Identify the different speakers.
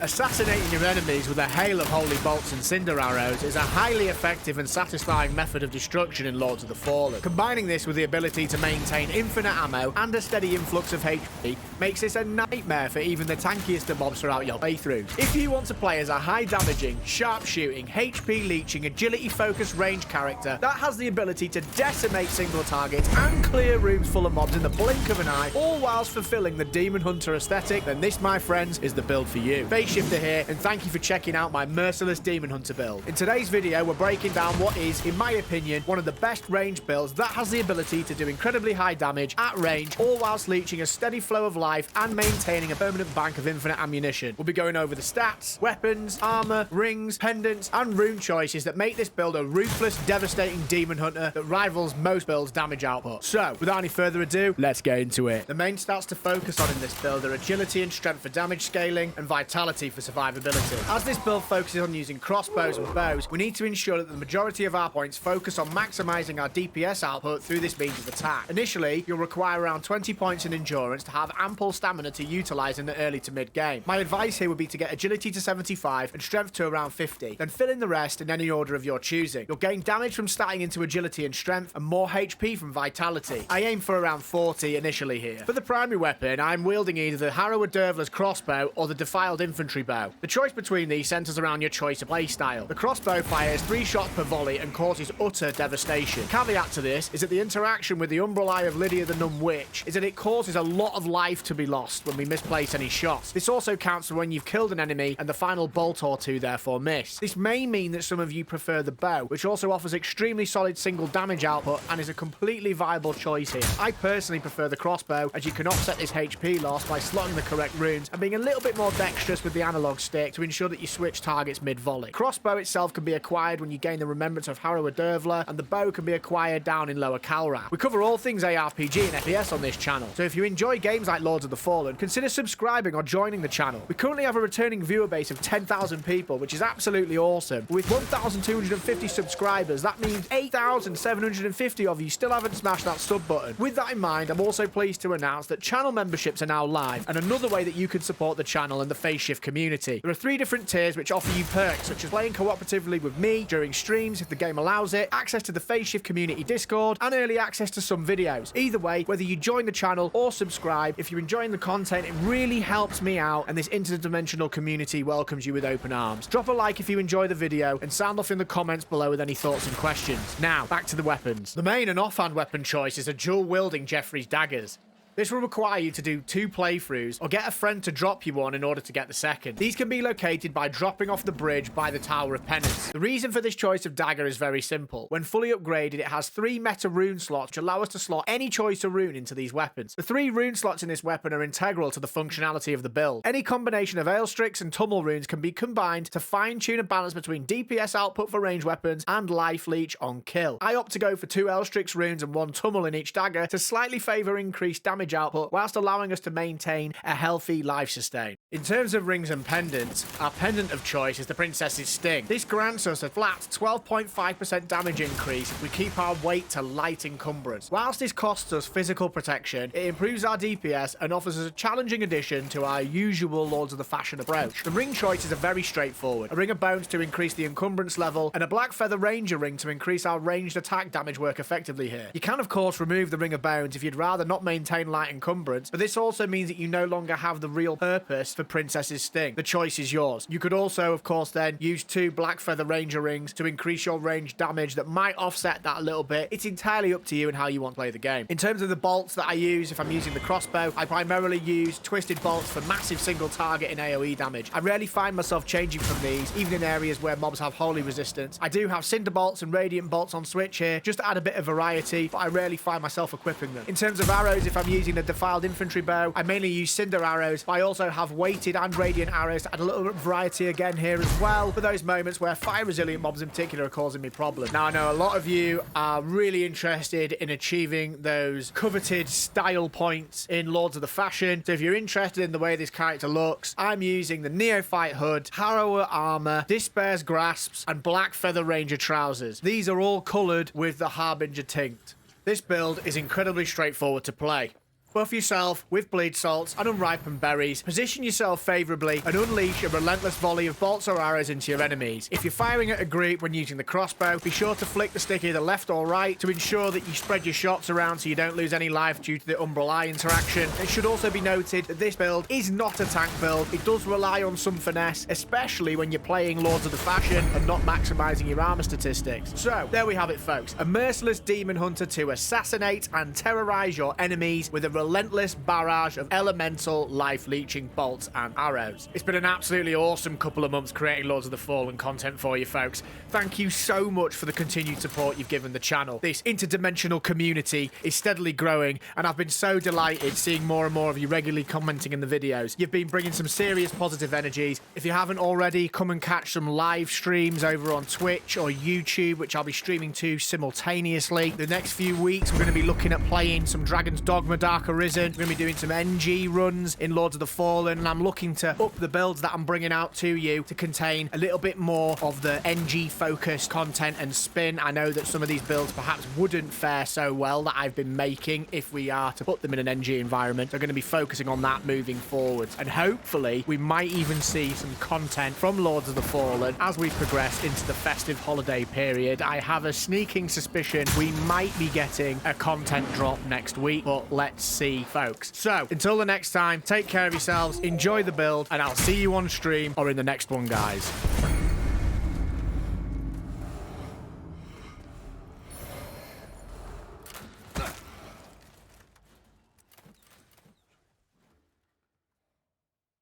Speaker 1: Assassinating your enemies with a hail of holy bolts and cinder arrows is a highly effective and satisfying method of destruction in Lords of the Fallen. Combining this with the ability to maintain infinite ammo and a steady influx of HP makes this a nightmare for even the tankiest of mobs throughout your playthroughs. If you want to play as a high damaging, sharp shooting, HP leeching, agility focused range character that has the ability to decimate single targets and clear rooms full of mobs in the blink of an eye, all whilst fulfilling the Demon Hunter aesthetic, then this, my friends, is the build for you. Shifter here, and thank you for checking out my Merciless Demon Hunter build. In today's video, we're breaking down what is, in my opinion, one of the best range builds that has the ability to do incredibly high damage at range, all whilst leeching a steady flow of life and maintaining a permanent bank of infinite ammunition. We'll be going over the stats, weapons, armor, rings, pendants, and rune choices that make this build a ruthless, devastating Demon Hunter that rivals most builds' damage output. So, without any further ado, let's get into it. The main stats to focus on in this build are agility and strength for damage scaling, and vitality for survivability. As this build focuses on using crossbows and bows, we need to ensure that the majority of our points focus on maximizing our DPS output through this means of attack. Initially, you'll require around 20 points in endurance to have ample stamina to utilize in the early to mid game. My advice here would be to get agility to 75 and strength to around 50, then fill in the rest in any order of your choosing. You'll gain damage from starting into agility and strength, and more HP from vitality. I aim for around 40 initially here. For the primary weapon, I'm wielding either the Harrower Dervler's crossbow or the Defiled Infantry bow. The choice between these centers around your choice of playstyle. The crossbow fires 3 shots per volley and causes utter devastation. Caveat to this is that the interaction with the Umbral Eye of Lydia the Numb Witch is that it causes a lot of life to be lost when we misplace any shots. This also counts for when you've killed an enemy and the final bolt or two therefore miss. This may mean that some of you prefer the bow, which also offers extremely solid single damage output and is a completely viable choice here. I personally prefer the crossbow, as you can offset this HP loss by slotting the correct runes and being a little bit more dexterous with the analog stick to ensure that you switch targets mid-volley. Crossbow itself can be acquired when you gain the remembrance of Harrower Dervler, and the bow can be acquired down in lower Calran. We cover all things ARPG and FPS on this channel, so if you enjoy games like Lords of the Fallen, consider subscribing or joining the channel. We currently have a returning viewer base of 10,000 people, which is absolutely awesome. With 1,250 subscribers, that means 8,750 of you still haven't smashed that sub button. With that in mind, I'm also pleased to announce that channel memberships are now live, and another way that you can support the channel and the Phase Shift community. There are 3 different tiers which offer you perks, such as playing cooperatively with me during streams if the game allows it, access to the Phase Shift community Discord, and early access to some videos. Either way, whether you join the channel or subscribe, if you're enjoying the content, it really helps me out, and this interdimensional community welcomes you with open arms. Drop a like if you enjoy the video, and sound off in the comments below with any thoughts and questions. Now, back to the weapons. The main and offhand weapon choice is a dual-wielding Jeffrey's daggers. This will require you to do 2 playthroughs or get a friend to drop you one in order to get the second. These can be located by dropping off the bridge by the Tower of Pendants. The reason for this choice of dagger is very simple. When fully upgraded, it has 3 meta rune slots which allow us to slot any choice of rune into these weapons. The 3 rune slots in this weapon are integral to the functionality of the build. Any combination of Aelstrix and Tummel runes can be combined to fine-tune a balance between DPS output for range weapons and life leech on kill. I opt to go for 2 Aelstrix runes and 1 Tummel in each dagger to slightly favour increased damage output whilst allowing us to maintain a healthy life sustain. In terms of rings and pendants, our pendant of choice is the Princess's Sting. This grants us a flat 12.5% damage increase if we keep our weight to light encumbrance. Whilst this costs us physical protection, it improves our DPS and offers us a challenging addition to our usual Lords of the Fashion approach. The ring choices are very straightforward. A ring of bones to increase the encumbrance level, and a Black Feather Ranger ring to increase our ranged attack damage work effectively here. You can of course remove the ring of bones if you'd rather not maintain light encumbrance, but this also means that you no longer have the real purpose for Princess's Sting. The choice is yours. You could also, of course, then use 2 Black Feather Ranger rings to increase your range damage that might offset that a little bit. It's entirely up to you and how you want to play the game. In terms of the bolts that I use, if I'm using the crossbow, I primarily use twisted bolts for massive single target and AoE damage. I rarely find myself changing from these, even in areas where mobs have holy resistance. I do have cinder bolts and radiant bolts on switch here, just to add a bit of variety, but I rarely find myself equipping them. In terms of arrows, if I'm using the Defiled Infantry bow, I mainly use cinder arrows, but I also have weighted and radiant arrows to add a little bit of variety again here as well, for those moments where fire resilient mobs in particular are causing me problems. Now, I know a lot of you are really interested in achieving those coveted style points in Lords of the Fashion, so if you're interested in the way this character looks, I'm using the Neophyte Hood, Harrower Armour, Despair's Grasps, and Black Feather Ranger trousers. These are all coloured with the Harbinger tint. This build is incredibly straightforward to play. Buff yourself with bleed salts and unripened berries, position yourself favourably, and unleash a relentless volley of bolts or arrows into your enemies. If you're firing at a group when using the crossbow, be sure to flick the stick either left or right to ensure that you spread your shots around so you don't lose any life due to the umbral eye interaction. It should also be noted that this build is not a tank build. It does rely on some finesse, especially when you're playing Lords of the Fashion and not maximising your armour statistics. So, there we have it, folks. A merciless demon hunter to assassinate and terrorise your enemies with a relentless barrage of elemental life-leeching bolts and arrows. It's been an absolutely awesome couple of months creating Lords of the Fallen content for you folks. Thank you so much for the continued support you've given the channel. This interdimensional community is steadily growing, and I've been so delighted seeing more and more of you regularly commenting in the videos. You've been bringing some serious positive energies. If you haven't already, come and catch some live streams over on Twitch or YouTube, which I'll be streaming to simultaneously. The next few weeks, we're going to be looking at playing some Dragon's Dogma Dark Arisen. We're going to be doing some NG runs in Lords of the Fallen, and I'm looking to up the builds that I'm bringing out to you to contain a little bit more of the NG focused content and spin. I know that some of these builds perhaps wouldn't fare so well that I've been making if we are to put them in an NG environment. So I'm going to be focusing on that moving forwards, and hopefully we might even see some content from Lords of the Fallen as we progress into the festive holiday period. I have a sneaking suspicion we might be getting a content drop next week, but let's see, folks. So until the next time, take care of yourselves, enjoy the build, and I'll see you on stream or in the next one, guys.